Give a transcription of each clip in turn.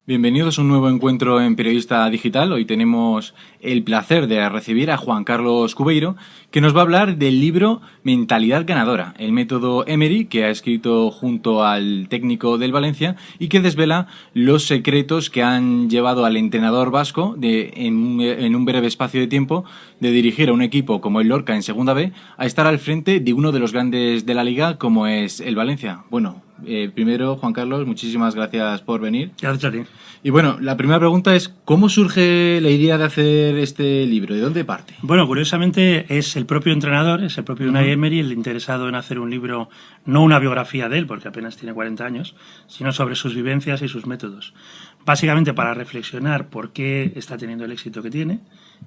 Bienvenidos a un nuevo encuentro en Periodista Digital. Hoy tenemos el placer de recibir a Juan Carlos Cubeiro, que nos va a hablar del libro Mentalidad Ganadora, el método Emery, que ha escrito junto al técnico del Valencia y que desvela los secretos que han llevado al entrenador vasco en un breve espacio de tiempo de dirigir a un equipo como el Lorca en Segunda B a estar al frente de uno de los grandes de la liga como es el Valencia. Bueno, primero, Juan Carlos, muchísimas gracias por venir. Gracias a ti. Y bueno, la primera pregunta es, ¿cómo surge la idea de hacer este libro? ¿De dónde parte? Bueno, curiosamente es el propio entrenador, es el propio Unai Emery el interesado en hacer un libro, no una biografía de él, porque apenas tiene 40 años, sino sobre sus vivencias y sus métodos. Básicamente para reflexionar por qué está teniendo el éxito que tiene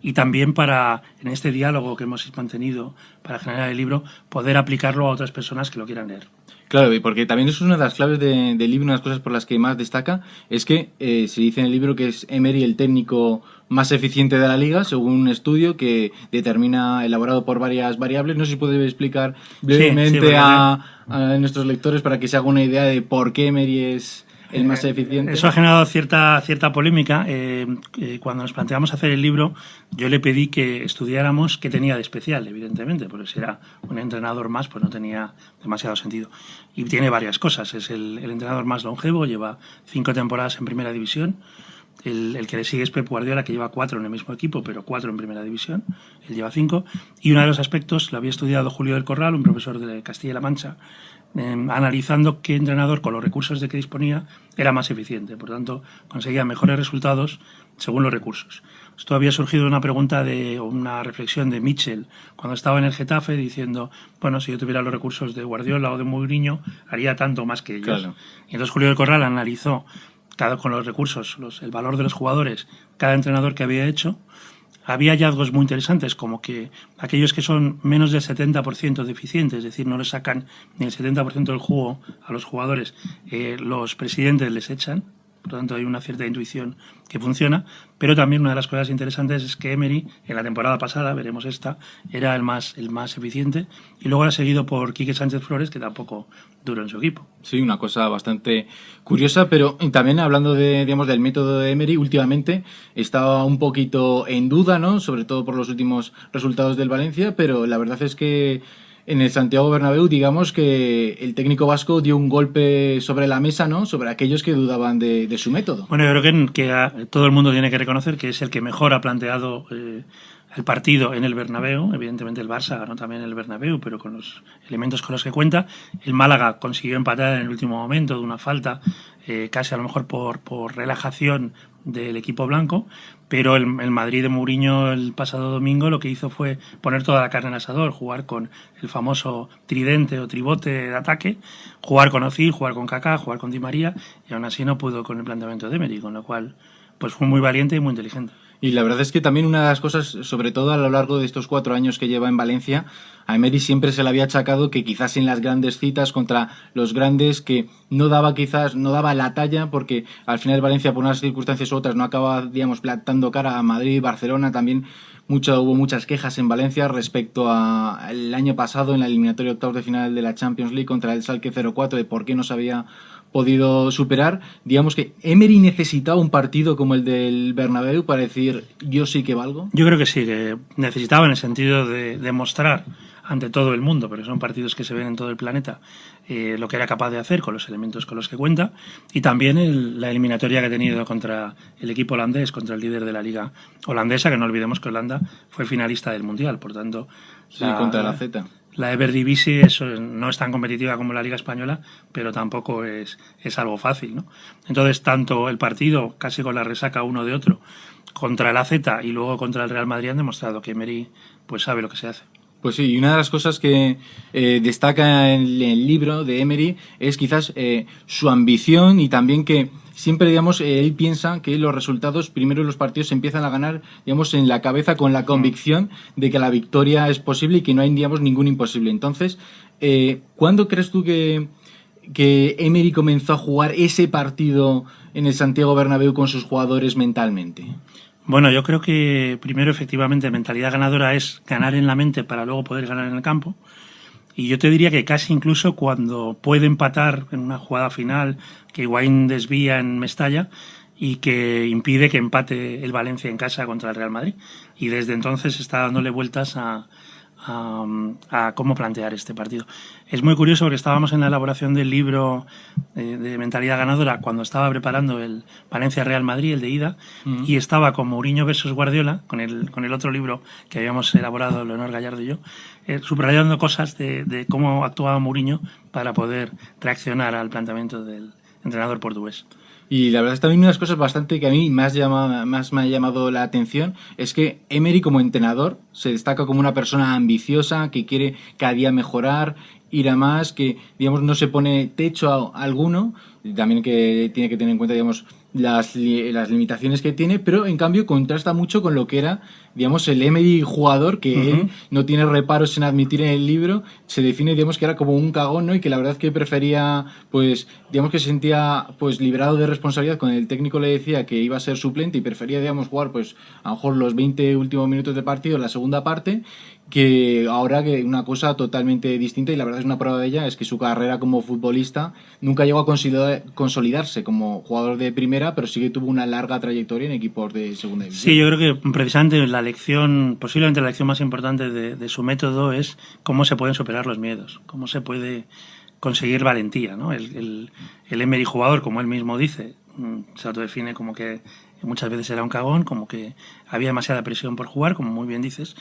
y también para, en este diálogo que hemos mantenido para generar el libro, poder aplicarlo a otras personas que lo quieran leer. Claro, y porque también es una de las claves del libro, una de las cosas por las que más destaca, es que se dice en el libro que es Emery el técnico más eficiente de la liga, según un estudio que determina, elaborado por varias variables. No sé si puede explicar brevemente a nuestros lectores para que se haga una idea de por qué Emery es el más eficiente. Eso ha generado cierta polémica. Cuando nos planteamos hacer el libro, yo le pedí que estudiáramos qué tenía de especial, evidentemente, porque si era un entrenador más, pues no tenía demasiado sentido. Y tiene varias cosas. Es el entrenador más longevo, lleva 5 temporadas en Primera División. El que le sigue es Pep Guardiola, que lleva 4 en el mismo equipo, pero 4 en Primera División. Él lleva 5. Y uno de los aspectos lo había estudiado Julio del Corral, un profesor de Castilla-La Mancha, analizando qué entrenador con los recursos de que disponía era más eficiente. Por tanto, conseguía mejores resultados según los recursos. Esto había surgido de una pregunta de una reflexión de Mitchell cuando estaba en el Getafe diciendo, bueno, si yo tuviera los recursos de Guardiola o de Mourinho, haría tanto más que ellos. Claro. Y entonces Julio del Corral analizó con los recursos, el valor de los jugadores, cada entrenador que había hecho. Había hallazgos muy interesantes, como que aquellos que son menos del 70% de eficientes, es decir, no les sacan ni el 70% del jugo a los jugadores, los presidentes les echan. Por lo tanto, hay una cierta intuición que funciona. Pero también una de las cosas interesantes es que Emery, en la temporada pasada, veremos esta, era el más eficiente. Y luego era seguido por Quique Sánchez Flores, que tampoco duró en su equipo. Sí, una cosa bastante curiosa, pero también hablando del método de Emery, últimamente estaba un poquito en duda, ¿no? Sobre todo por los últimos resultados del Valencia, pero la verdad es que en el Santiago Bernabéu, digamos que el técnico vasco dio un golpe sobre la mesa, ¿no? Sobre aquellos que dudaban de su método. Bueno, yo creo que todo el mundo tiene que reconocer que es el que mejor ha planteado el partido en el Bernabéu. Evidentemente el Barça ganó también el Bernabéu, pero con los elementos con los que cuenta. El Málaga consiguió empatar en el último momento de una falta, casi a lo mejor por relajación del equipo blanco, pero el Madrid de Mourinho el pasado domingo lo que hizo fue poner toda la carne en el asador, jugar con el famoso tridente o tribote de ataque, jugar con Özil, jugar con Kaká, jugar con Di María, y aún así no pudo con el planteamiento de Emery, con lo cual pues fue muy valiente y muy inteligente. Y la verdad es que también una de las cosas, sobre todo a lo largo de estos 4 años que lleva en Valencia, a Emery siempre se le había achacado que quizás en las grandes citas contra los grandes que no daba la talla, porque al final Valencia por unas circunstancias u otras no acaba, digamos, plantando cara a Madrid, Barcelona. También hubo muchas quejas en Valencia respecto al año pasado en la eliminatoria octavos de final de la Champions League contra el Schalke 04 de por qué no se había podido superar. Digamos que Emery necesitaba un partido como el del Bernabéu para decir yo sí que valgo. Yo creo que sí, que necesitaba en el sentido de demostrar ante todo el mundo, pero son partidos que se ven en todo el planeta, lo que era capaz de hacer con los elementos con los que cuenta, y también la eliminatoria que ha tenido contra el equipo holandés, contra el líder de la liga holandesa, que no olvidemos que Holanda fue finalista del Mundial, por tanto... Sí, contra la Z. La Eredivisie no es tan competitiva como la Liga Española, pero tampoco es algo fácil, ¿no? Entonces, tanto el partido, casi con la resaca uno de otro, contra el AZ y luego contra el Real Madrid han demostrado que Emery pues sabe lo que se hace. Pues sí, y una de las cosas que destaca en el libro de Emery es quizás su ambición y también que siempre, digamos, él piensa que los resultados, primero los partidos se empiezan a ganar, digamos, en la cabeza con la convicción de que la victoria es posible y que no hay, digamos, ningún imposible. Entonces, ¿cuándo crees tú que Emery comenzó a jugar ese partido en el Santiago Bernabéu con sus jugadores mentalmente? Bueno, yo creo que primero, efectivamente, mentalidad ganadora es ganar en la mente para luego poder ganar en el campo. Y yo te diría que casi incluso cuando puede empatar en una jugada final que Higuaín desvía en Mestalla, y que impide que empate el Valencia en casa contra el Real Madrid. Y desde entonces está dándole vueltas a cómo plantear este partido. Es muy curioso porque estábamos en la elaboración del libro de mentalidad ganadora cuando estaba preparando el Valencia-Real Madrid, el de ida, y estaba con Mourinho versus Guardiola, con el otro libro que habíamos elaborado Leonor Gallardo y yo, subrayando cosas de cómo actuaba Mourinho para poder reaccionar al planteamiento del entrenador portugués. Y la verdad es también unas cosas bastante que a mí más me ha llamado la atención es que Emery como entrenador se destaca como una persona ambiciosa que quiere cada día mejorar, ir a más, que digamos no se pone techo a alguno, y también que tiene que tener en cuenta digamos las limitaciones que tiene, pero en cambio contrasta mucho con lo que era digamos el Emery jugador, que él no tiene reparos en admitir en el libro, se define digamos que era como un cagón, ¿no? Y que la verdad es que prefería pues digamos que se sentía pues liberado de responsabilidad cuando el técnico le decía que iba a ser suplente y prefería digamos jugar pues a lo mejor los 20 últimos minutos de partido en la segunda parte, que ahora que una cosa totalmente distinta, y la verdad es una prueba de ella es que su carrera como futbolista nunca llegó a consolidarse como jugador de primera, pero sí que tuvo una larga trayectoria en equipos de segunda división. Sí, yo creo que precisamente la lección, posiblemente la lección más importante de su método es cómo se pueden superar los miedos, cómo se puede conseguir valentía, ¿no? El Emery jugador, como él mismo dice, se autodefine como que muchas veces era un cagón, como que había demasiada presión por jugar, como muy bien dices.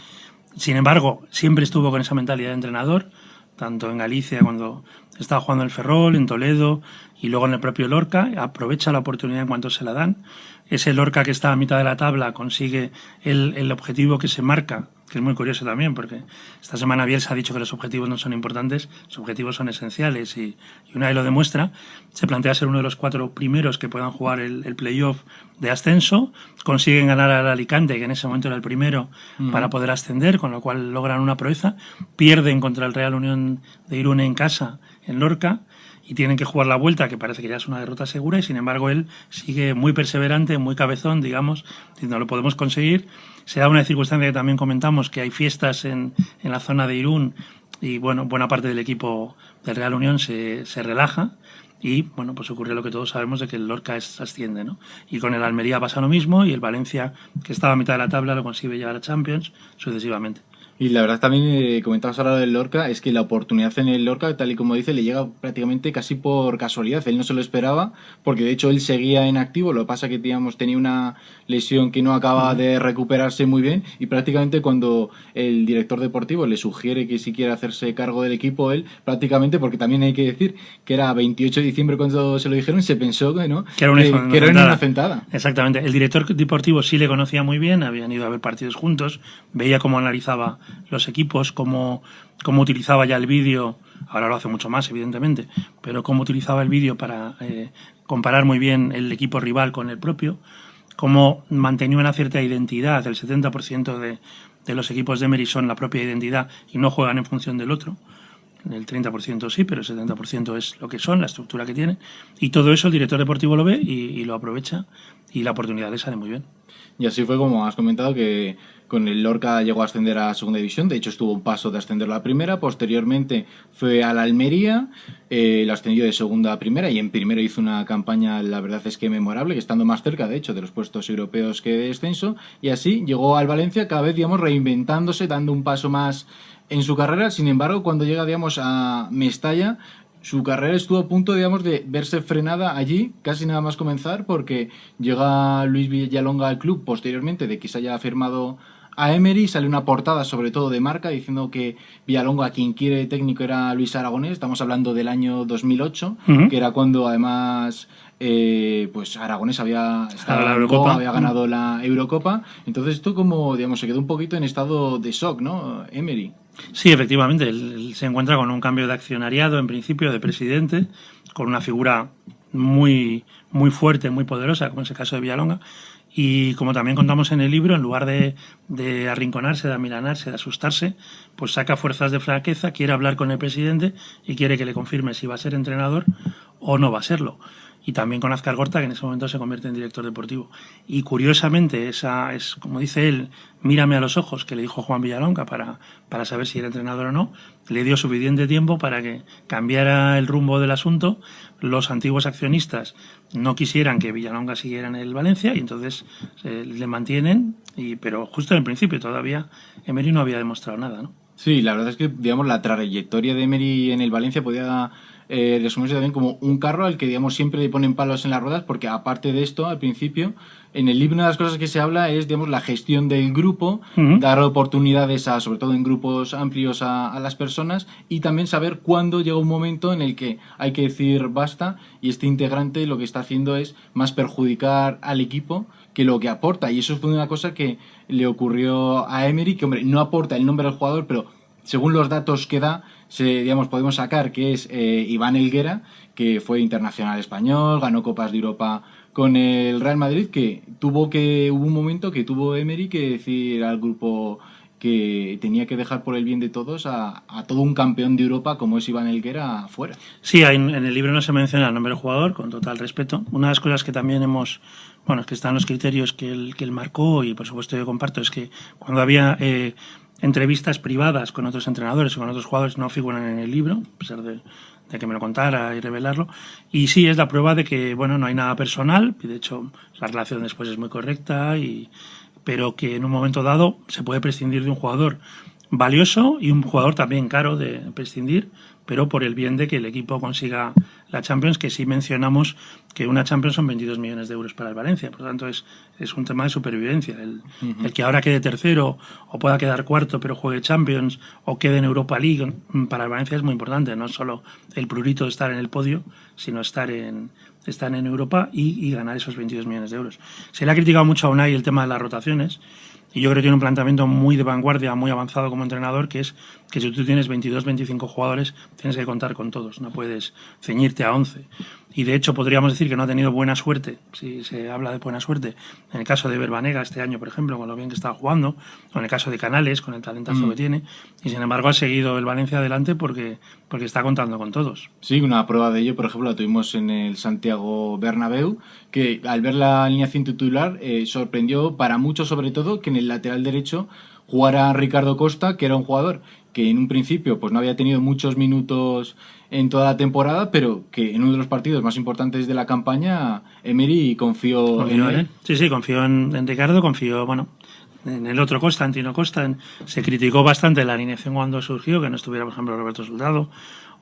Sin embargo, siempre estuvo con esa mentalidad de entrenador, tanto en Galicia cuando estaba jugando en el Ferrol, en Toledo y luego en el propio Lorca. Aprovecha la oportunidad en cuanto se la dan. Ese Lorca que está a mitad de la tabla consigue el objetivo que se marca, que es muy curioso también, porque esta semana Bielsa ha dicho que los objetivos no son importantes, los objetivos son esenciales y una vez lo demuestra. Se plantea ser uno de los 4 primeros que puedan jugar el playoff de ascenso, consiguen ganar al Alicante, que en ese momento era el primero, para poder ascender, con lo cual logran una proeza, pierden contra el Real Unión de Irún en casa, en Lorca, y tienen que jugar la vuelta, que parece que ya es una derrota segura, y sin embargo él sigue muy perseverante, muy cabezón, digamos, diciendo lo podemos conseguir. Se da una circunstancia que también comentamos, que hay fiestas en la zona de Irún, y bueno, buena parte del equipo del Real Unión se relaja, y bueno, pues ocurre lo que todos sabemos de que el Lorca asciende, ¿no? Y con el Almería pasa lo mismo, y el Valencia, que estaba a mitad de la tabla, lo consigue llevar a Champions, sucesivamente. Y la verdad también comentabas ahora del Lorca, es que la oportunidad en el Lorca, tal y como dice, le llega prácticamente casi por casualidad. Él no se lo esperaba, porque de hecho él seguía en activo, lo que pasa que digamos, tenía una lesión que no acaba de recuperarse muy bien, y prácticamente cuando el director deportivo le sugiere que si quiere hacerse cargo del equipo, él prácticamente, porque también hay que decir que era 28 de diciembre cuando se lo dijeron, se pensó que no, que era una inocentada. Exactamente. El director deportivo sí le conocía muy bien, habían ido a ver partidos juntos, veía cómo analizaba los equipos, cómo utilizaba ya el vídeo, ahora lo hace mucho más evidentemente, pero cómo utilizaba el vídeo para comparar muy bien el equipo rival con el propio, cómo mantenía una cierta identidad. El 70% de los equipos de Emery son la propia identidad y no juegan en función del otro. El 30% sí, pero el 70% es lo que son, la estructura que tiene, y todo eso el director deportivo lo ve y lo aprovecha, y la oportunidad le sale muy bien. Y así fue como has comentado que con el Lorca llegó a ascender a segunda división, de hecho estuvo un paso de ascender a la primera, posteriormente fue a la Almería, lo ascendió de segunda a primera, y en primero hizo una campaña, la verdad es que memorable, que estando más cerca de hecho de los puestos europeos que de descenso, y así llegó al Valencia cada vez digamos reinventándose, dando un paso más en su carrera. Sin embargo, cuando llega digamos a Mestalla, su carrera estuvo a punto, digamos, de verse frenada allí, casi nada más comenzar, porque llega Luis Villalonga al club posteriormente de que se haya firmado a Emery, sale una portada sobre todo de Marca diciendo que Villalonga, quien quiere técnico, era Luis Aragonés. Estamos hablando del año 2008, que era cuando además pues Aragonés había estado en Eurocopa, había ganado la Eurocopa. Entonces esto como, digamos, se quedó un poquito en estado de shock, ¿no? Emery. Sí, efectivamente, él se encuentra con un cambio de accionariado, en principio, de presidente, con una figura muy, muy fuerte, muy poderosa, como es el caso de Villalonga, y como también contamos en el libro, en lugar de arrinconarse, de amilanarse, de asustarse, pues saca fuerzas de flaqueza, quiere hablar con el presidente y quiere que le confirme si va a ser entrenador o no va a serlo. Y también con Azcar Gorta, que en ese momento se convierte en director deportivo. Y curiosamente, esa es, como dice él, mírame a los ojos, que le dijo Juan Villalonga para saber si era entrenador o no, le dio suficiente tiempo para que cambiara el rumbo del asunto. Los antiguos accionistas no quisieran que Villalonga siguiera en el Valencia y entonces le mantienen, pero justo en el principio todavía Emery no había demostrado nada, ¿no? Sí, la verdad es que, digamos, la trayectoria de Emery en el Valencia podía resumirse también como un carro al que, digamos, siempre le ponen palos en las ruedas, porque aparte de esto, al principio, en el libro una de las cosas que se habla es, digamos, la gestión del grupo, dar oportunidades, sobre todo en grupos amplios, a las personas, y también saber cuándo llega un momento en el que hay que decir basta, y este integrante lo que está haciendo es más perjudicar al equipo que lo que aporta, y eso fue una cosa que le ocurrió a Emery, que, hombre, no aporta el nombre del jugador, pero según los datos que da, digamos, podemos sacar que es Iván Helguera, que fue internacional español, ganó Copas de Europa con el Real Madrid, hubo un momento que tuvo Emery que decir al grupo que tenía que dejar por el bien de todos a todo un campeón de Europa como es Iván Helguera fuera. Sí, en el libro no se menciona el nombre del jugador, con total respeto. Una de las cosas que también es que están los criterios que él marcó, y por supuesto yo comparto, es que cuando había entrevistas privadas con otros entrenadores o con otros jugadores no figuran en el libro, a pesar de que me lo contara y revelarlo. Y sí, es la prueba de que, no hay nada personal, y de hecho la relación después es muy correcta, pero que en un momento dado se puede prescindir de un jugador valioso y un jugador también caro de prescindir, pero por el bien de que el equipo consiga la Champions, que sí mencionamos que una Champions son 22 millones de euros para el Valencia, por lo tanto es un tema de supervivencia. El que ahora quede tercero o pueda quedar cuarto pero juegue Champions o quede en Europa League para el Valencia es muy importante, no solo el prurito de estar en el podio, sino estar en Europa y ganar esos 22 millones de euros. Se le ha criticado mucho a Unai el tema de las rotaciones, y yo creo que tiene un planteamiento muy de vanguardia, muy avanzado como entrenador, que es que si tú tienes 22, 25 jugadores, tienes que contar con todos, no puedes ceñirte a 11. Y de hecho podríamos decir que no ha tenido buena suerte, si se habla de buena suerte, en el caso de Verbanega este año, por ejemplo, con lo bien que estaba jugando, o en el caso de Canales, con el talentazo que tiene, y sin embargo ha seguido el Valencia adelante porque está contando con todos. Sí, una prueba de ello, por ejemplo, la tuvimos en el Santiago Bernabéu, que al ver la alineación titular sorprendió para muchos, sobre todo, que en el lateral derecho jugara Ricardo Costa, que era un jugador que en un principio pues no había tenido muchos minutos en toda la temporada, pero que en uno de los partidos más importantes de la campaña Emery confió en él. Sí, confío en Ricardo, confío, en el otro Costa, Antino Costa. Se criticó bastante la alineación cuando surgió, que no estuviera, por ejemplo, Roberto Soldado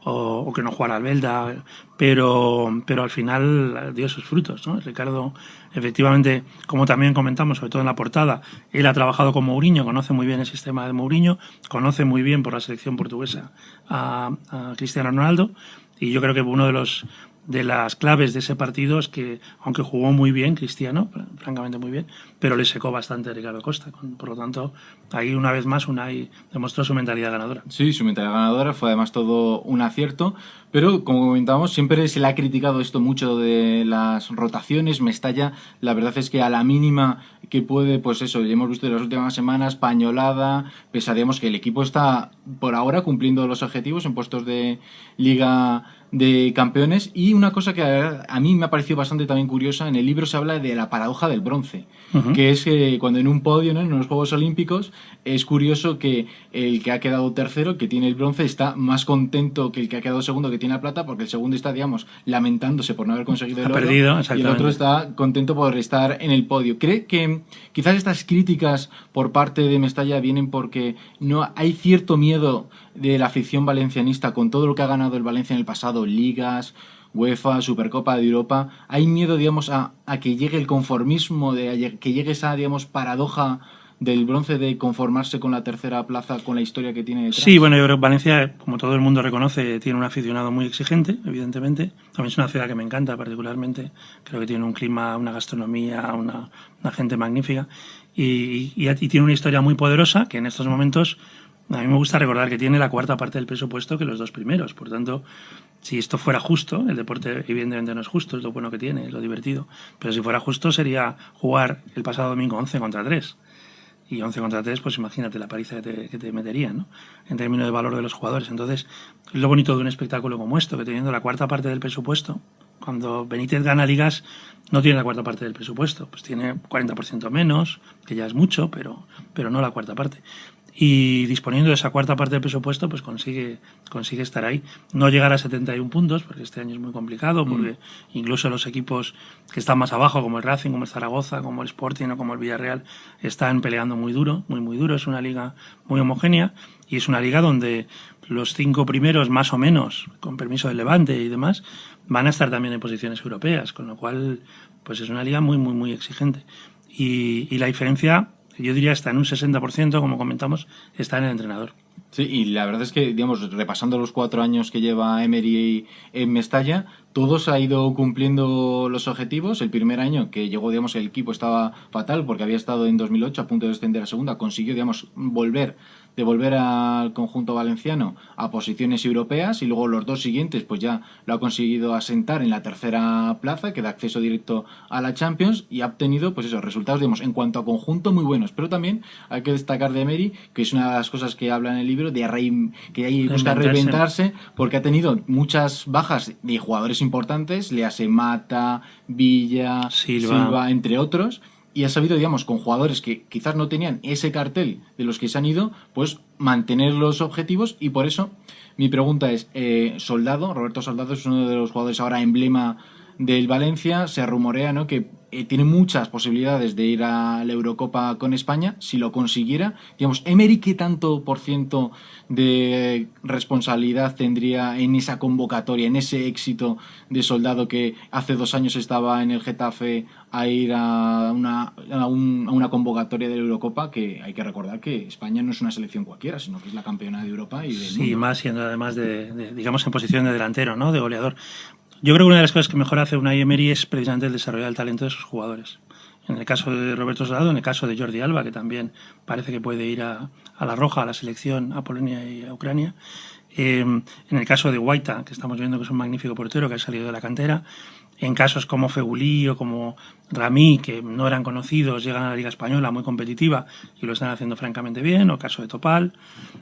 o que no jugara Albelda, pero al final dio sus frutos, ¿no? Ricardo, efectivamente, como también comentamos, sobre todo en la portada, él ha trabajado con Mourinho, conoce muy bien el sistema de Mourinho, conoce muy bien por la selección portuguesa a Cristiano Ronaldo, y yo creo que uno de las claves de ese partido es que, aunque jugó muy bien Cristiano, francamente muy bien, pero le secó bastante a Ricardo Costa. Por lo tanto, ahí una vez más Unai demostró su mentalidad ganadora. Sí, su mentalidad ganadora fue además todo un acierto, pero como comentábamos, siempre se le ha criticado esto mucho de las rotaciones. Mestalla, la verdad es que a la mínima que puede, pues eso, ya hemos visto en las últimas semanas, pañolada, pensaríamos que el equipo está por ahora cumpliendo los objetivos en puestos de Liga de Campeones. Y una cosa que a mí me ha parecido bastante también curiosa, en el libro se habla de la paradoja del bronce, que es que cuando en un podio, ¿no?, en los Juegos Olímpicos, es curioso que el que ha quedado tercero, que tiene el bronce, está más contento que el que ha quedado segundo, que tiene la plata, porque el segundo está, digamos, lamentándose por no haber conseguido el oro, y el otro está contento por estar en el podio. ¿Cree que quizás estas críticas por parte de Mestalla vienen porque no hay cierto miedo de la afición valencianista con todo lo que ha ganado el Valencia en el pasado, ligas, UEFA, Supercopa de Europa? ¿Hay miedo, digamos, a que llegue el conformismo, que llegue esa, digamos, paradoja del bronce, de conformarse con la tercera plaza, con la historia que tiene detrás? Sí, yo creo que Valencia, como todo el mundo reconoce, tiene un aficionado muy exigente, evidentemente. También es una ciudad que me encanta particularmente. Creo que tiene un clima, una gastronomía, una gente magnífica. Y tiene una historia muy poderosa que en estos momentos, a mí me gusta recordar que tiene la cuarta parte del presupuesto que los dos primeros. Por tanto, si esto fuera justo, el deporte evidentemente no es justo, es lo bueno que tiene, es lo divertido, pero si fuera justo sería jugar el pasado domingo 11 contra 3. y 11 contra 3, pues imagínate la paliza que te meterían, ¿no? En términos de valor de los jugadores. Entonces, es lo bonito de un espectáculo como esto, que teniendo la cuarta parte del presupuesto, cuando Benítez gana ligas, no tiene la cuarta parte del presupuesto, pues tiene 40% menos, que ya es mucho, pero no la cuarta parte. Y disponiendo de esa cuarta parte del presupuesto, pues consigue estar ahí. No llegar a 71 puntos, porque este año es muy complicado, porque incluso los equipos que están más abajo, como el Racing, como el Zaragoza, como el Sporting o como el Villarreal, están peleando muy duro, muy duro. Es una liga muy homogénea y es una liga donde los 5 primeros, más o menos, con permiso del Levante y demás, van a estar también en posiciones europeas, con lo cual pues es una liga muy exigente. Y la diferencia, yo diría, está en un 60%, como comentamos, está en el entrenador. Sí, y la verdad es que, digamos, repasando los 4 años que lleva Emery en Mestalla, todos ha ido cumpliendo los objetivos. El primer año que llegó, digamos, el equipo estaba fatal porque había estado en 2008 a punto de descender a segunda, consiguió, digamos, devolver al conjunto valenciano a posiciones europeas, y luego los 2 siguientes pues ya lo ha conseguido asentar en la tercera plaza, que da acceso directo a la Champions, y ha obtenido pues esos resultados, digamos, en cuanto a conjunto muy buenos. Pero también hay que destacar de Emery, que es una de las cosas que habla en el libro, que hay busca reinventarse, porque ha tenido muchas bajas de jugadores importantes, léase Mata, Villa, Silva, entre otros, y ha sabido, digamos, con jugadores que quizás no tenían ese cartel de los que se han ido, pues mantener los objetivos. Y por eso mi pregunta es, Roberto Soldado es uno de los jugadores ahora emblema del Valencia. Se rumorea, ¿no?, que tiene muchas posibilidades de ir a la Eurocopa con España si lo consiguiera. Digamos, Emery, ¿qué tanto por ciento de responsabilidad tendría en esa convocatoria, en ese éxito de Soldado, que hace 2 años estaba en el Getafe a ir a una convocatoria de la Eurocopa? Que hay que recordar que España no es una selección cualquiera, sino que es la campeona de Europa y del mundo. Sí, más siendo además digamos, en posición de delantero, ¿no?, de goleador. Yo creo que una de las cosas que mejor hace Unai Emery es precisamente el desarrollar el talento de sus jugadores. En el caso de Roberto Soldado, en el caso de Jordi Alba, que también parece que puede ir a la Roja, a la selección, a Polonia y a Ucrania. En el caso de Guaita, que estamos viendo que es un magnífico portero que ha salido de la cantera. En casos como Fegulí o como Rami, que no eran conocidos, llegan a la Liga Española muy competitiva y lo están haciendo francamente bien, o el caso de Topal,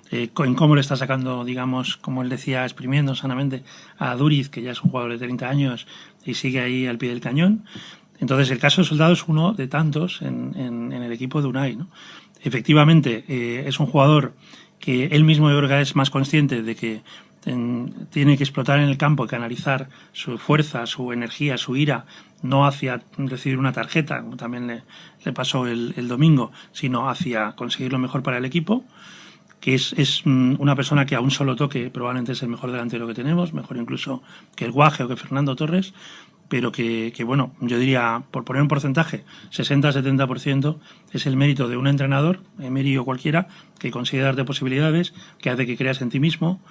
en cómo le está sacando, digamos, como él decía, exprimiendo sanamente a Duriz, que ya es un jugador de 30 años y sigue ahí al pie del cañón. Entonces, el caso de Soldado es uno de tantos en el equipo de Unai, ¿no? Efectivamente, es un jugador que él mismo, yo creo que es más consciente de que tiene que explotar en el campo y canalizar su fuerza, su energía, su ira, no hacia recibir una tarjeta, como también le pasó el domingo, sino hacia conseguir lo mejor para el equipo, que es una persona que a un solo toque probablemente es el mejor delantero que tenemos, mejor incluso que el Guaje o que Fernando Torres, pero que bueno, yo diría, por poner un porcentaje, 60-70% es el mérito de un entrenador, Emery o cualquiera, que consigue darte posibilidades, que hace que creas en ti mismo.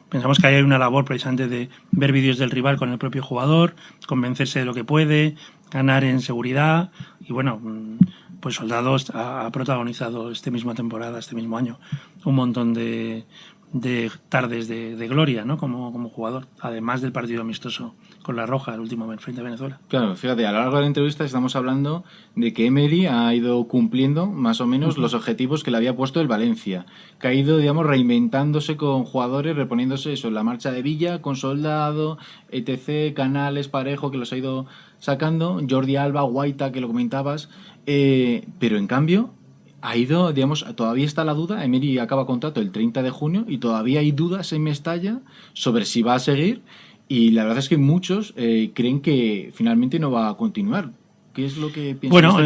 Pensamos que ahí hay una labor precisamente de ver vídeos del rival con el propio jugador, convencerse de lo que puede, ganar en seguridad. Y bueno, pues Soldado ha protagonizado esta misma temporada, este mismo año, un montón de tardes de gloria, ¿no?, como jugador, además del partido amistoso con la Roja, el último frente a Venezuela. Claro, fíjate, a lo largo de la entrevista estamos hablando de que Emery ha ido cumpliendo más o menos los objetivos que le había puesto el Valencia, que ha ido, digamos, reinventándose con jugadores, reponiéndose eso, la marcha de Villa, con Soldado, etc., Canales, Parejo, que los ha ido sacando, Jordi Alba, Guaita, que lo comentabas, pero en cambio ha ido, digamos, todavía está la duda. Emery acaba contrato el 30 de junio y todavía hay dudas en Mestalla sobre si va a seguir, y la verdad es que muchos creen que finalmente no va a continuar. ¿Qué es lo que piensas? Bueno,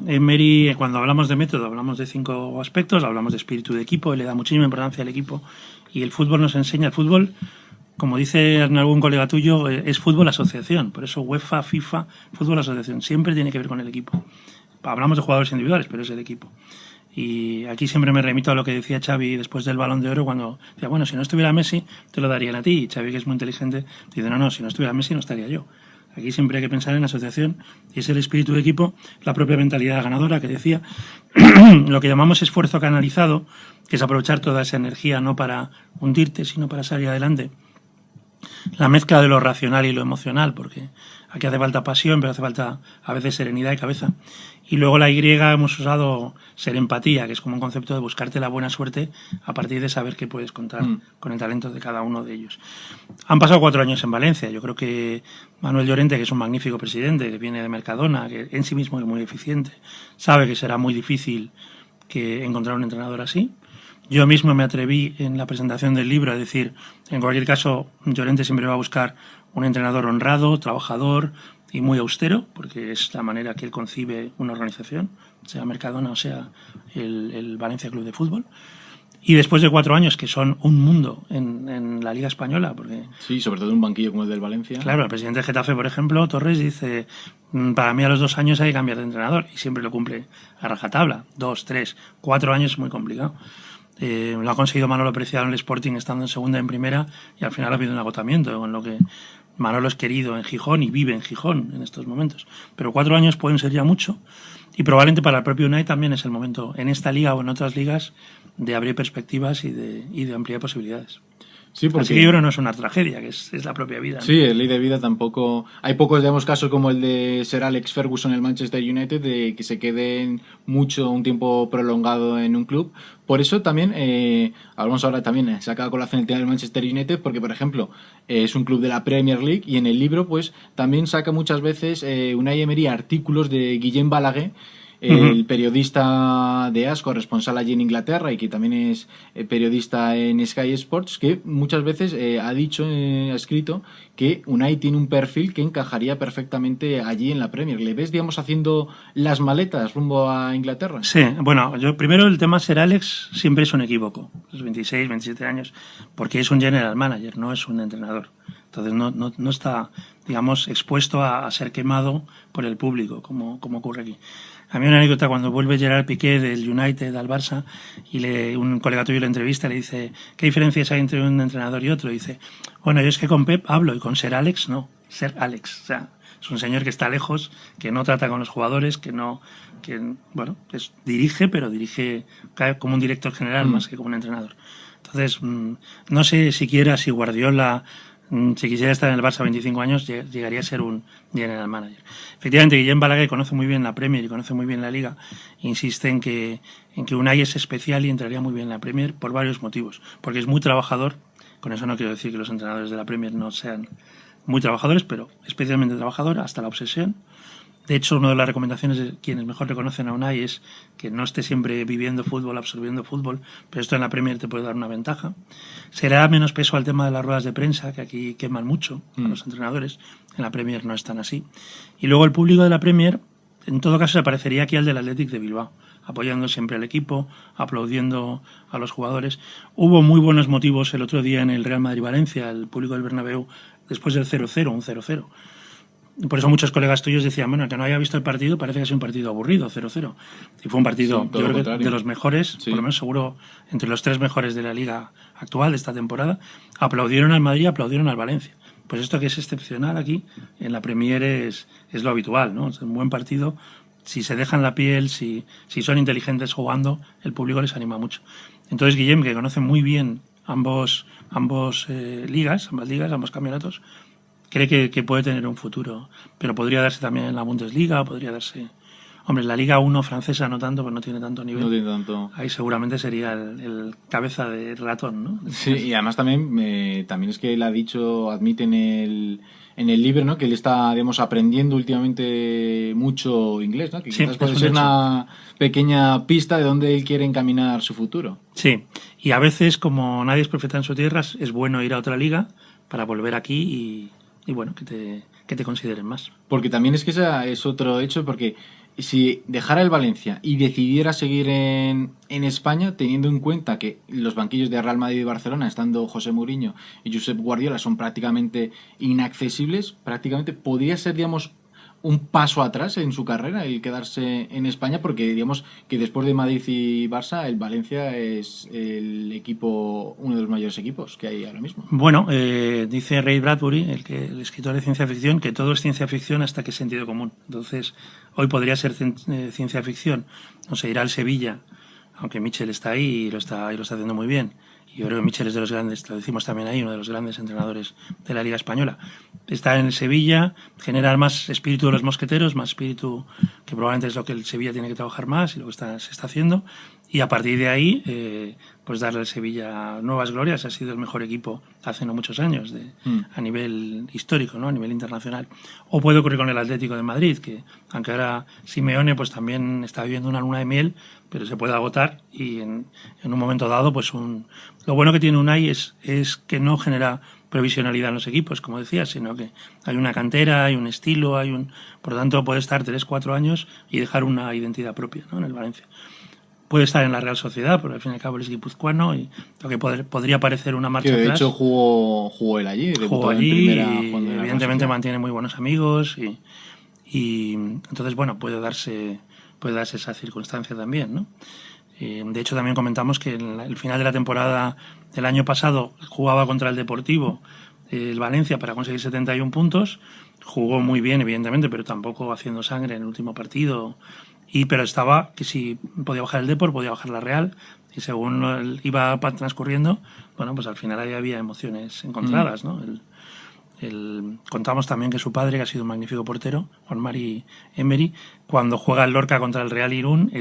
Emery, cuando hablamos de método, hablamos de 5 aspectos, hablamos de espíritu de equipo, y le da muchísima importancia al equipo, y el fútbol nos enseña, el fútbol, como dice algún colega tuyo, es fútbol asociación, por eso UEFA, FIFA, fútbol asociación, siempre tiene que ver con el equipo. Hablamos de jugadores individuales, pero es el equipo. Y aquí siempre me remito a lo que decía Xavi después del Balón de Oro, cuando decía, bueno, si no estuviera Messi, te lo darían a ti. Y Xavi, que es muy inteligente, dice, no, si no estuviera Messi, no estaría yo. Aquí siempre hay que pensar en asociación, y es el espíritu de equipo, la propia mentalidad ganadora que decía, lo que llamamos esfuerzo canalizado, que es aprovechar toda esa energía no para hundirte, sino para salir adelante. la mezcla de lo racional y lo emocional, porque aquí hace falta pasión, pero hace falta a veces serenidad y cabeza. Y luego la Y hemos usado ser empatía, que es como un concepto de buscarte la buena suerte a partir de saber que puedes contar con el talento de cada uno de ellos. Han pasado 4 años en Valencia. Yo creo que Manuel Llorente, que es un magnífico presidente, que viene de Mercadona, que en sí mismo es muy eficiente, sabe que será muy difícil que encontrar un entrenador así. Yo mismo me atreví en la presentación del libro a decir, en cualquier caso, Llorente siempre va a buscar un entrenador honrado, trabajador y muy austero, porque es la manera que él concibe una organización, sea Mercadona o sea el Valencia Club de Fútbol. Y después de 4 años, que son un mundo en la Liga Española, porque... Sí, sobre todo en un banquillo como el del Valencia. Claro, el presidente de Getafe, por ejemplo, Torres, dice, para mí a los 2 años hay que cambiar de entrenador, y siempre lo cumple a rajatabla. 2, 3, 4 años es muy complicado. Lo ha conseguido Manolo Preciado en el Sporting estando en segunda y en primera, y al final ha habido un agotamiento, con lo que Manolo es querido en Gijón y vive en Gijón en estos momentos. Pero 4 años pueden ser ya mucho, y probablemente para el propio Unai también es el momento, en esta liga o en otras ligas, de abrir perspectivas y de ampliar posibilidades. Sí, porque... Así que yo creo que no es una tragedia, que es la propia vida, ¿no? Sí, el ley de vida tampoco... Hay pocos, digamos, casos como el de Sir Alex Ferguson en el Manchester United, de que se queden un tiempo prolongado en un club. Por eso también, hablamos ahora también, se acaba con la final del Manchester United, porque, por ejemplo, es un club de la Premier League, y en el libro, pues, también saca muchas veces Unai Emery artículos de Guillem Balaguer, el periodista de AS, corresponsal allí en Inglaterra y que también es periodista en Sky Sports, que muchas veces ha escrito que Unai tiene un perfil que encajaría perfectamente allí en la Premier. ¿Le ves, digamos, haciendo las maletas rumbo a Inglaterra? Sí, bueno, yo primero el tema Sir Alex siempre es un equívoco, los 26, 27 años, porque es un general manager, no es un entrenador. Entonces no está, digamos, expuesto a ser quemado por el público, como ocurre aquí. A mí una anécdota, cuando vuelve Gerard Piqué del United al Barça y un colega tuyo le entrevista, le dice, ¿qué diferencias hay entre un entrenador y otro? Y dice, bueno, yo es que con Pep hablo y con Sir Alex no, Sir Alex. O sea, es un señor que está lejos, que no trata con los jugadores, dirige, pero dirige como un director general más que como un entrenador. Entonces, no sé siquiera si Guardiola... si quisiera estar en el Barça 25 años, llegaría a ser un general manager. Efectivamente, Guillem Balaguer conoce muy bien la Premier y conoce muy bien la Liga. Insiste en que Unai es especial y entraría muy bien en la Premier por varios motivos. Porque es muy trabajador. Con eso no quiero decir que los entrenadores de la Premier no sean muy trabajadores, pero especialmente trabajador hasta la obsesión. De hecho, una de las recomendaciones de quienes mejor reconocen a Unai es que no esté siempre viviendo fútbol, absorbiendo fútbol, pero esto en la Premier te puede dar una ventaja. Será menos peso al tema de las ruedas de prensa, que aquí queman mucho a los entrenadores. En la Premier no es tan así. Y luego el público de la Premier, en todo caso, se parecería aquí al del Athletic de Bilbao, apoyando siempre al equipo, aplaudiendo a los jugadores. Hubo muy buenos motivos el otro día en el Real Madrid-Valencia, el público del Bernabéu, después del 0-0, un 0-0. Por eso muchos colegas tuyos decían, bueno, que no haya visto el partido, parece que es un partido aburrido, 0-0. Y fue un partido, sí, yo creo que de los mejores, sí. Por lo menos seguro, entre los 3 mejores de la liga actual de esta temporada. Aplaudieron al Madrid, aplaudieron al Valencia. Pues esto que es excepcional aquí, en la Premier es lo habitual, ¿no? Es un buen partido. Si se dejan la piel, si son inteligentes jugando, el público les anima mucho. Entonces Guillem, que conoce muy bien ambas ligas, ambos campeonatos, cree que puede tener un futuro, pero podría darse también en la Bundesliga, podría darse... Hombre, la Liga 1 francesa no tanto, pues no tiene tanto nivel. No tiene tanto. Ahí seguramente sería el cabeza de ratón, ¿no? Sí, y además también es que él ha dicho, admite en el libro, ¿no? Que él está, digamos, aprendiendo últimamente mucho inglés, ¿no? Que sí, quizás puede ser una pequeña pista de dónde él quiere encaminar su futuro. Sí, y a veces, como nadie es profeta en su tierra, es bueno ir a otra liga para volver aquí y bueno, que te consideren más. Porque también es que ese es otro hecho, porque si dejara el Valencia y decidiera seguir en España, teniendo en cuenta que los banquillos de Real Madrid y Barcelona, estando José Mourinho y Josep Guardiola, son prácticamente inaccesibles, prácticamente podría ser, digamos, un paso atrás en su carrera el quedarse en España, porque digamos que después de Madrid y Barça, el Valencia es uno de los mayores equipos que hay ahora mismo. Bueno, dice Ray Bradbury, el escritor de ciencia ficción, que todo es ciencia ficción hasta que es sentido común. Entonces, hoy podría ser ciencia ficción, no sé, ir al Sevilla, aunque Michel está ahí y lo está haciendo muy bien, Yo creo que Michel es de los grandes, lo decimos también ahí, uno de los grandes entrenadores de la Liga Española. Está en el Sevilla, genera más espíritu de los mosqueteros, más espíritu que probablemente es lo que el Sevilla tiene que trabajar más y lo que se está haciendo. Y a partir de ahí, pues darle al Sevilla nuevas glorias. Ha sido el mejor equipo hace no muchos años a nivel histórico, ¿no? A nivel internacional. O puede ocurrir con el Atlético de Madrid, que aunque ahora Simeone pues también está viviendo una luna de miel, pero se puede agotar y en un momento dado pues lo bueno que tiene Unai es que no genera provisionalidad en los equipos, como decía, sino que hay una cantera, hay un estilo, por lo tanto puede estar 3-4 años y dejar una identidad propia, ¿no? En el Valencia. Puede estar en la Real Sociedad, porque al fin y al cabo es guipuzcoano y lo que podría parecer una marcha de atrás. hecho jugó él allí, jugó allí en primera, y evidentemente mantiene muy buenos amigos y entonces bueno, puede darse esa circunstancia también, ¿no? De hecho también comentamos que en el final de la temporada del año pasado jugaba contra el Deportivo el Valencia para conseguir 71 puntos, jugó muy bien evidentemente, pero tampoco haciendo sangre en el último partido. Pero estaba que si podía bajar el Depor, podía bajar la Real, y según iba transcurriendo, bueno, pues al final ahí había emociones encontradas, ¿no? Contamos también que su padre, que ha sido un magnífico portero, Juan Mari Emery, cuando juega el Lorca contra el Real Irún,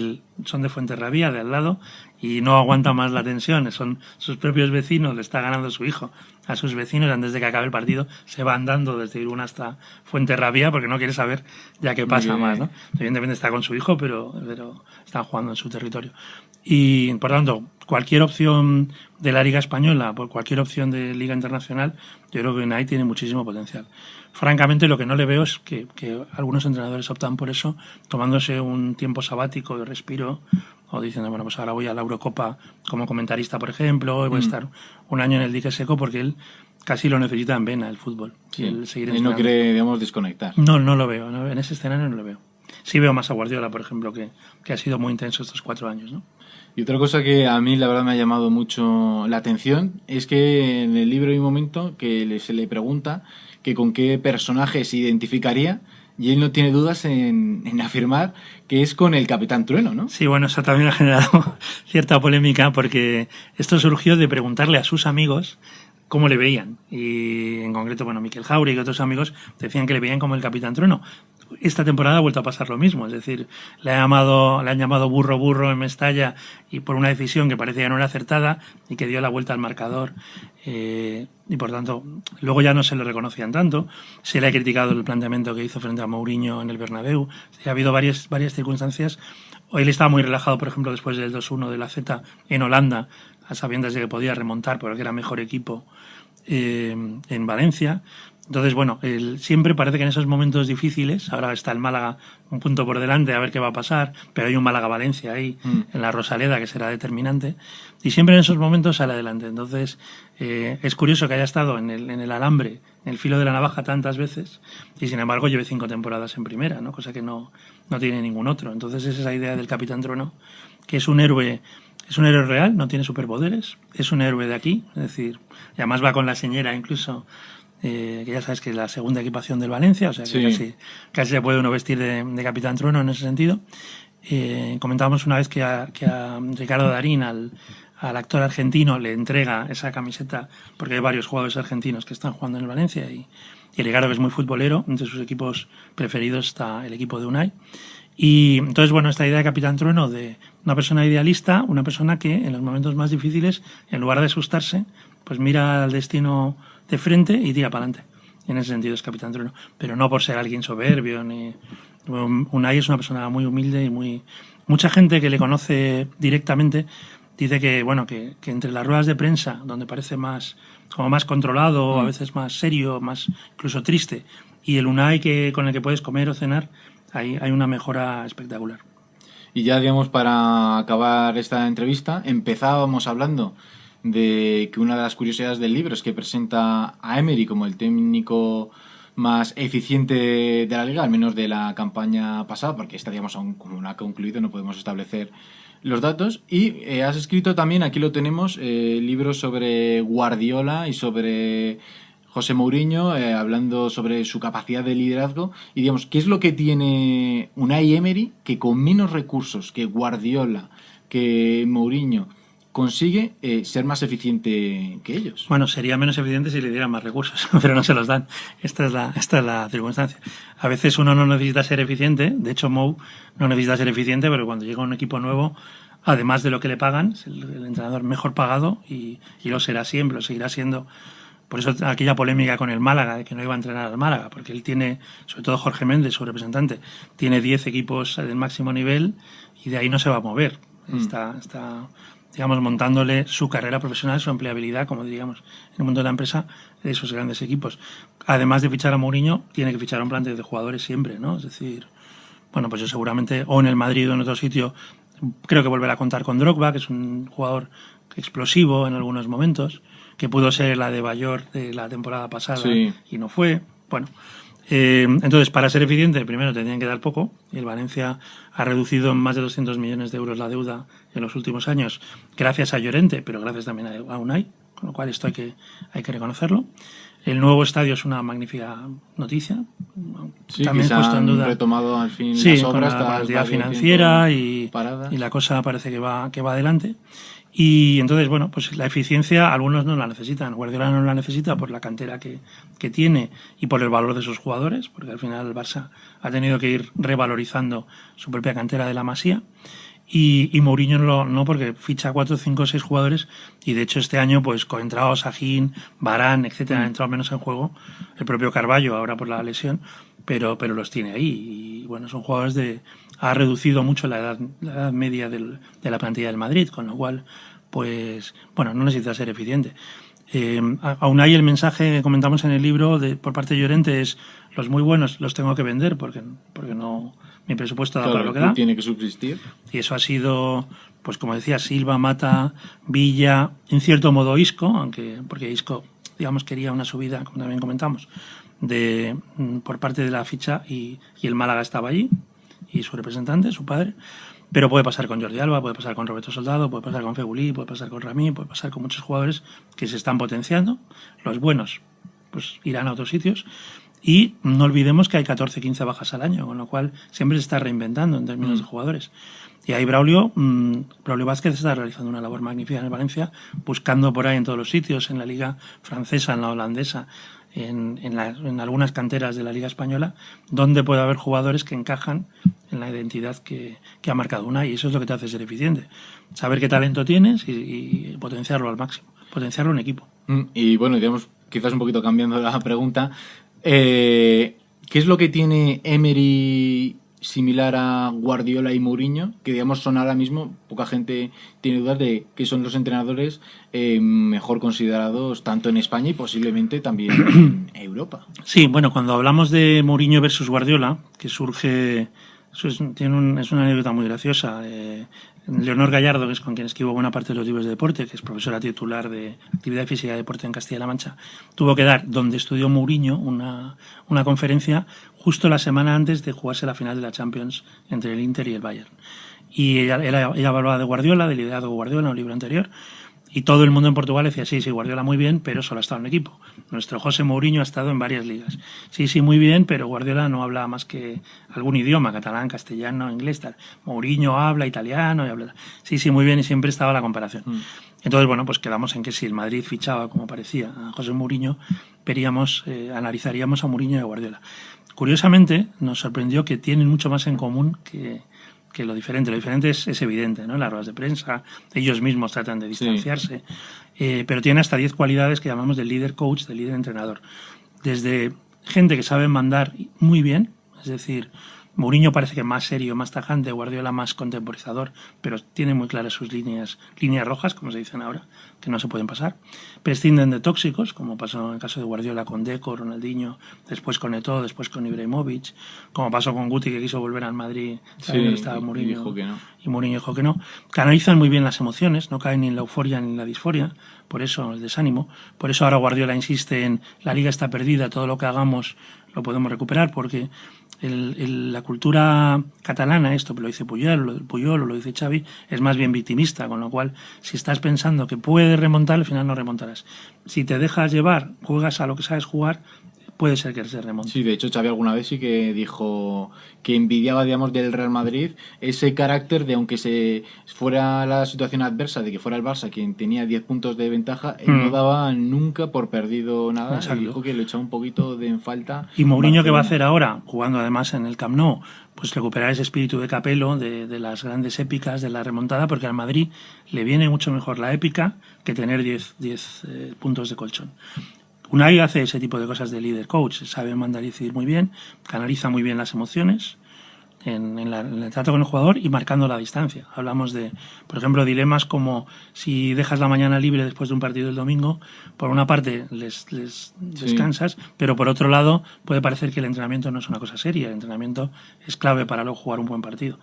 son de Fuenterrabía, de al lado, y no aguanta más la tensión. Son sus propios vecinos, le está ganando su hijo a sus vecinos, antes de que acabe el partido se va andando desde Irún hasta Fuenterrabía porque no quiere saber ya qué pasa más, ¿no? Evidentemente está con su hijo, pero están jugando en su territorio. Y por tanto, cualquier opción de la Liga Española, por cualquier opción de Liga Internacional, yo creo que Unai tiene muchísimo potencial. Francamente, lo que no le veo es que algunos entrenadores optan por eso, tomándose un tiempo sabático de respiro, o diciendo, bueno, pues ahora voy a la Eurocopa como comentarista, por ejemplo, y voy a estar un año en el dique seco, porque él casi lo necesita en vena, el fútbol. Sí. Él no quiere, digamos, desconectar. No lo veo, ¿no? En ese escenario no lo veo. Sí veo más a Guardiola, por ejemplo, que ha sido muy intenso estos 4 años, ¿no? Y otra cosa que a mí la verdad me ha llamado mucho la atención es que en el libro hay un momento que se le pregunta que con qué personaje se identificaría, y él no tiene dudas en afirmar que es con el Capitán Trueno, ¿no? Sí, bueno, eso también ha generado cierta polémica porque esto surgió de preguntarle a sus amigos cómo le veían. Y en concreto, bueno, Miquel Jauregui y otros amigos decían que le veían como el Capitán Trueno. Esta temporada ha vuelto a pasar lo mismo, es decir, le han llamado burro en Mestalla, y por una decisión que parecía que no era acertada y que dio la vuelta al marcador, y por tanto luego ya no se le reconocían tanto. Se le ha criticado el planteamiento que hizo frente a Mourinho en el Bernabéu. Ha habido varias circunstancias. Hoy él estaba muy relajado, por ejemplo, después del 2-1 de la Z en Holanda, a sabiendas de que podía remontar porque era mejor equipo en Valencia. Entonces, bueno, siempre parece que en esos momentos difíciles, ahora está el Málaga un punto por delante, a ver qué va a pasar, pero hay un Málaga-Valencia ahí, en la Rosaleda, que será determinante, y siempre en esos momentos sale adelante. Entonces, es curioso que haya estado en el alambre, en el filo de la navaja tantas veces, y sin embargo lleve 5 temporadas en primera, ¿no? Cosa que no tiene ningún otro. Entonces, es esa idea del Capitán Trueno, que es un héroe real, no tiene superpoderes, es un héroe de aquí, es decir, y además va con la señera incluso, que ya sabes que es la segunda equipación del Valencia, o sea que sí, casi se puede uno vestir de Capitán Trueno en ese sentido. Comentábamos una vez que a Ricardo Darín, al actor argentino, le entrega esa camiseta porque hay varios jugadores argentinos que están jugando en el Valencia, y Ricardo, que es muy futbolero, entre sus equipos preferidos está el equipo de Unai. Y entonces, bueno, esta idea de Capitán Trueno, de una persona idealista, una persona que en los momentos más difíciles, en lugar de asustarse, pues mira al destino de frente y tira para adelante. En ese sentido es Capitán Trueno, pero no por ser alguien soberbio ni... Unai es una persona muy humilde y mucha gente que le conoce directamente dice que, bueno, que entre las ruedas de prensa, donde parece más controlado, a veces más serio, más incluso triste, y el Unai con el que puedes comer o cenar, hay una mejora espectacular. Y ya, digamos, para acabar esta entrevista, empezábamos hablando de que una de las curiosidades del libro es que presenta a Emery como el técnico más eficiente de la liga, al menos de la campaña pasada, porque esta, digamos, aún como no ha concluido, no podemos establecer los datos. Y has escrito también, aquí lo tenemos, libros sobre Guardiola y sobre José Mourinho, hablando sobre su capacidad de liderazgo. Y, digamos, ¿qué es lo que tiene Unai Emery que con menos recursos que Guardiola, que Mourinho consigue ser más eficiente que ellos. Bueno, sería menos eficiente si le dieran más recursos, pero no se los dan. Esta es la circunstancia. A veces uno no necesita ser eficiente, de hecho Mou no necesita ser eficiente, pero cuando llega un equipo nuevo, además de lo que le pagan, es el entrenador mejor pagado y lo será siempre, lo seguirá siendo. Por eso aquella polémica con el Málaga, de que no iba a entrenar al Málaga, porque él tiene, sobre todo Jorge Méndez, su representante, tiene 10 equipos del máximo nivel y de ahí no se va a mover. Está digamos, montándole su carrera profesional, su empleabilidad, como diríamos, en el mundo de la empresa, de esos grandes equipos. Además de fichar a Mourinho, tiene que fichar a un plantel de jugadores siempre, ¿no? Es decir, bueno, pues yo seguramente, o en el Madrid o en otro sitio, creo que volverá a contar con Drogba, que es un jugador explosivo en algunos momentos, que pudo ser la de Bayor de la temporada pasada y no fue. Bueno, entonces, para ser eficiente, primero tendrían que dar poco, y el Valencia ha reducido en más de 200 millones de euros la deuda en los últimos años, gracias a Llorente, pero gracias también a Unai, con lo cual esto hay que reconocerlo. El nuevo estadio es una magnífica noticia. Sí, también que puesto en duda. Retomado al fin sí, las obras, con la cantidad financiera y la cosa parece que va adelante. Y entonces, bueno, pues la eficiencia algunos no la necesitan. Guardiola no la necesita por la cantera que tiene y por el valor de sus jugadores, porque al final el Barça ha tenido que ir revalorizando su propia cantera de la Masía. Y Mourinho no, porque ficha 4, 5, 6 jugadores y de hecho este año pues Coentrao, Sahin, Varane, etcétera, han entrado menos en juego, el propio Carvalho ahora por la lesión, pero los tiene ahí y bueno, son jugadores ha reducido mucho la edad media de la plantilla del Madrid, con lo cual pues bueno, no necesita ser eficiente. Aún hay el mensaje que comentamos en el libro por parte de Llorente es: los muy buenos los tengo que vender porque no, mi presupuesto da para lo que da. Tiene que subsistir. Y eso ha sido, pues como decía, Silva, Mata, Villa, en cierto modo Isco, porque Isco, digamos, quería una subida, como también comentamos, por parte de la ficha y el Málaga estaba allí, y su representante, su padre. Pero puede pasar con Jordi Alba, puede pasar con Roberto Soldado, puede pasar con Fegulí, puede pasar con Ramí, puede pasar con muchos jugadores que se están potenciando. Los buenos pues irán a otros sitios. Y no olvidemos que hay 14, 15 bajas al año, con lo cual siempre se está reinventando en términos de jugadores. Y ahí Braulio Vázquez está realizando una labor magnífica en el Valencia, buscando por ahí en todos los sitios, en la liga francesa, en la holandesa, en algunas canteras de la liga española, donde puede haber jugadores que encajan en la identidad que ha marcado Unai, y eso es lo que te hace ser eficiente. Saber qué talento tienes y potenciarlo al máximo, potenciarlo en equipo. Y bueno, digamos, quizás un poquito cambiando la pregunta, ¿qué es lo que tiene Emery similar a Guardiola y Mourinho? Que digamos son ahora mismo, poca gente tiene dudas de que son los entrenadores mejor considerados tanto en España y posiblemente también en Europa. Sí, bueno, cuando hablamos de Mourinho versus Guardiola, que surge, es una anécdota muy graciosa. Leonor Gallardo, que es con quien escribo buena parte de los libros de deporte, que es profesora titular de actividad física y deporte en Castilla-La Mancha, tuvo que dar, donde estudió Mourinho, una conferencia justo la semana antes de jugarse la final de la Champions entre el Inter y el Bayern. Y ella hablaba de Guardiola, del liderazgo de Guardiola en un libro anterior, y todo el mundo en Portugal decía: sí, Guardiola muy bien, pero solo ha estado en equipo. Nuestro José Mourinho ha estado en varias ligas. Sí, muy bien, pero Guardiola no habla más que algún idioma, catalán, castellano, inglés, tal. Mourinho habla italiano y habla... Sí, muy bien, y siempre estaba la comparación. Entonces, bueno, pues quedamos en que si el Madrid fichaba, como parecía, a José Mourinho, analizaríamos a Mourinho y a Guardiola. Curiosamente, nos sorprendió que tienen mucho más en común que lo diferente. Lo diferente es evidente, ¿no? En las ruedas de prensa, ellos mismos tratan de distanciarse, pero tienen hasta 10 cualidades que llamamos de líder coach, de líder entrenador. Desde gente que sabe mandar muy bien, es decir, Mourinho parece que más serio, más tajante, Guardiola más contemporizador, pero tiene muy claras sus líneas rojas, como se dicen ahora, que no se pueden pasar. Prescinden de tóxicos, como pasó en el caso de Guardiola con Deco, Ronaldinho, después con Eto'o, después con Ibrahimovic, como pasó con Guti, que quiso volver al Madrid, estaba Mourinho, y dijo que no. Y Mourinho dijo que no. Canalizan muy bien las emociones, no caen ni en la euforia ni en la disforia, por eso el desánimo. Por eso ahora Guardiola insiste en: la liga está perdida, todo lo que hagamos lo podemos recuperar, porque la cultura catalana, esto lo dice Puyol o lo dice Xavi, es más bien victimista, con lo cual si estás pensando que puedes remontar, al final no remontarás. Si te dejas llevar, juegas a lo que sabes jugar, puede ser que se remonte. Sí, de hecho Xavi alguna vez sí que dijo que envidiaba, digamos, del Real Madrid ese carácter de, aunque se fuera la situación adversa, de que fuera el Barça quien tenía 10 puntos de ventaja, él no daba nunca por perdido nada. Exacto. Y dijo que lo echaba un poquito de en falta. Y Mourinho, ¿qué va a Barcelona. hacer ahora? Jugando además en el Camp Nou, pues recuperar ese espíritu de Capello, de las grandes épicas, de la remontada, porque al Madrid le viene mucho mejor la épica que tener 10 puntos de colchón. Unai hace ese tipo de cosas de líder coach, sabe mandar y decidir muy bien, canaliza muy bien las emociones en el trato con el jugador y marcando la distancia. Hablamos de, por ejemplo, dilemas como si dejas la mañana libre después de un partido el domingo, por una parte les descansas, pero por otro lado puede parecer que el entrenamiento no es una cosa seria, el entrenamiento es clave para luego jugar un buen partido.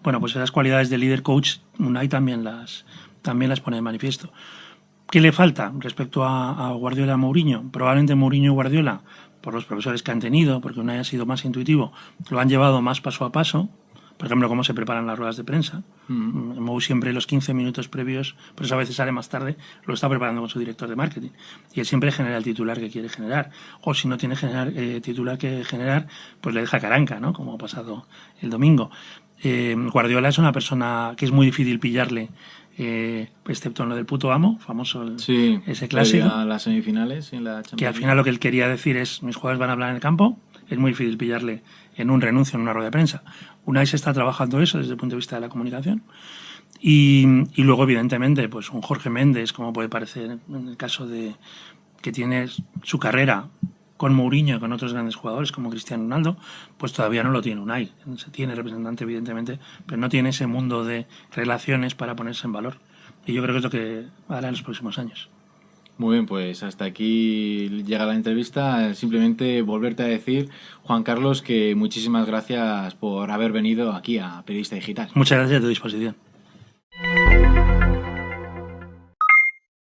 Bueno, pues esas cualidades de líder coach Unai también las pone de manifiesto. ¿Qué le falta respecto a Guardiola y Mourinho? Probablemente Mourinho y Guardiola, por los profesores que han tenido, porque Unai ha sido más intuitivo, lo han llevado más paso a paso. Por ejemplo, cómo se preparan las ruedas de prensa. Mou siempre los 15 minutos previos, por eso a veces sale más tarde, lo está preparando con su director de marketing. Y él siempre genera el titular que quiere generar. O si no tiene titular que generar, pues le deja caranca, ¿no? Como ha pasado el domingo. Guardiola es una persona que es muy difícil pillarle, excepto en lo del puto amo, famoso ese clásico. Las semifinales en la Champions. Que al final lo que él quería decir es: mis jugadores van a hablar en el campo. Es muy difícil pillarle en un renuncio en una rueda de prensa. Unai se está trabajando eso desde el punto de vista de la comunicación. Y luego, evidentemente, pues un Jorge Méndez, como puede parecer en el caso de que tiene su carrera con Mourinho y con otros grandes jugadores como Cristiano Ronaldo, pues todavía no lo tiene Unai. Se tiene representante, evidentemente, pero no tiene ese mundo de relaciones para ponerse en valor. Y yo creo que es lo que hará en los próximos años. Muy bien, pues hasta aquí llega la entrevista. Simplemente volverte a decir, Juan Carlos, que muchísimas gracias por haber venido aquí a Periodista Digital. Muchas gracias, a tu disposición.